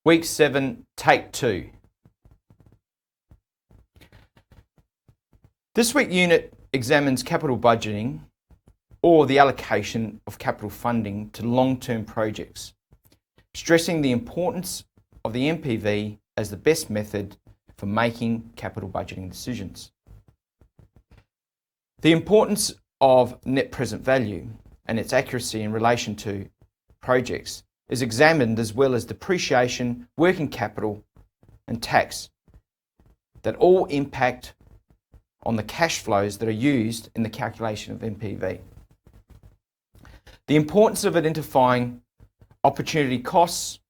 Week 7, Take 2. This week unit examines capital budgeting or the allocation of capital funding to long-term projects, stressing the importance of the NPV as the best method for making capital budgeting decisions. The importance of net present value and its accuracy in relation to projects is examined, as well as depreciation, working capital and tax, that all impact on the cash flows that are used in the calculation of NPV. The importance of identifying opportunity costs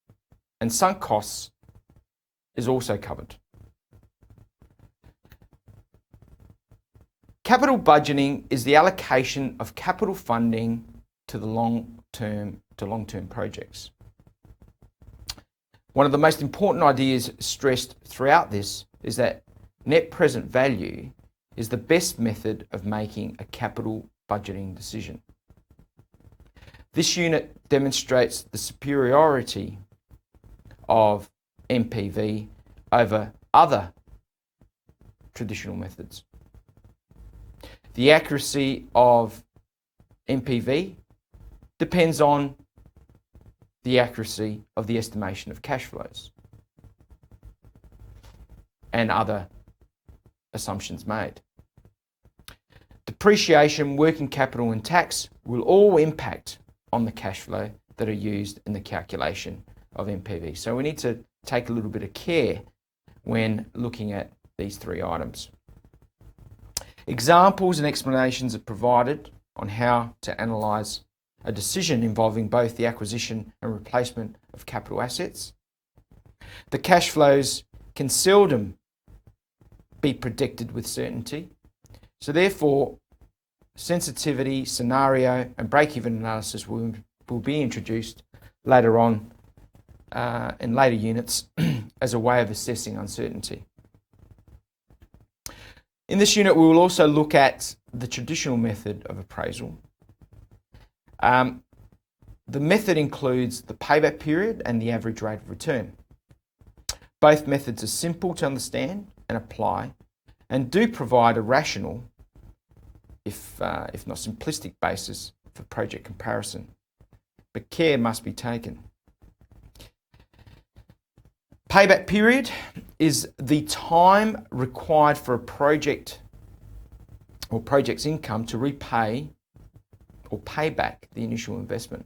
and sunk costs is also covered. Capital budgeting is the allocation of capital funding to the long-term projects. One of the most important ideas stressed throughout this is that net present value is the best method of making a capital budgeting decision. This unit demonstrates the superiority of NPV over other traditional methods. The accuracy of NPV depends on the accuracy of the estimation of cash flows and other assumptions made. Depreciation, working capital and tax will all impact on the cash flow that are used in the calculation of NPV. So we need to take a little bit of care when looking at these three items. Examples and explanations are provided on how to analyse a decision involving both the acquisition and replacement of capital assets. The cash flows can seldom be predicted with certainty, so therefore sensitivity, scenario and break-even analysis will be introduced later on in later units as a way of assessing uncertainty. In this unit, we will also look at the traditional method of appraisal. The method includes the payback period and the average rate of return. Both methods are simple to understand and apply, and do provide a rational, if not simplistic, basis for project comparison. But care must be taken. Payback period is the time required for a project or project's income to repay or pay back the initial investment.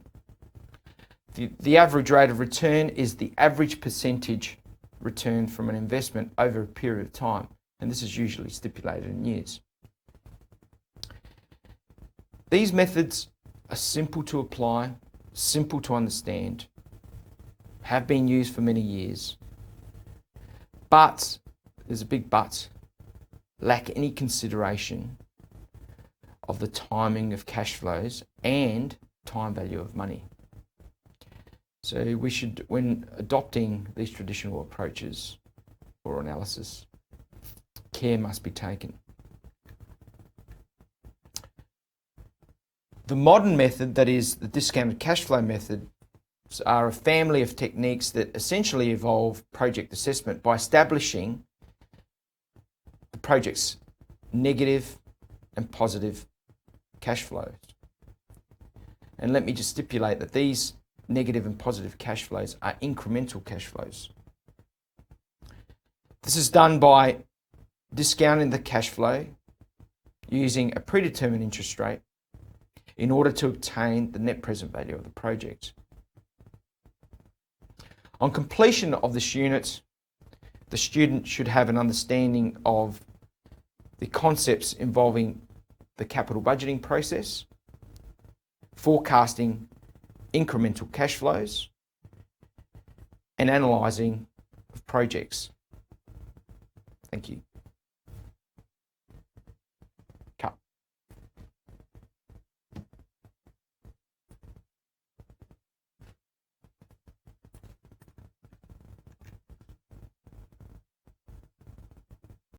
The average rate of return is the average percentage return from an investment over a period of time, and this is usually stipulated in years. These methods are simple to apply, simple to understand, have been used for many years, but, there's a big but, lack any consideration of the timing of cash flows and time value of money. So we should, when adopting these traditional approaches for analysis, care must be taken. The modern method, that is the discounted cash flow method, are a family of techniques that essentially involve project assessment by establishing the project's negative and positive cash flows. And let me just stipulate that these negative and positive cash flows are incremental cash flows. This is done by discounting the cash flow using a predetermined interest rate in order to obtain the net present value of the project. On completion of this unit, the student should have an understanding of the concepts involving the capital budgeting process, forecasting incremental cash flows, and analysing of projects. Thank you.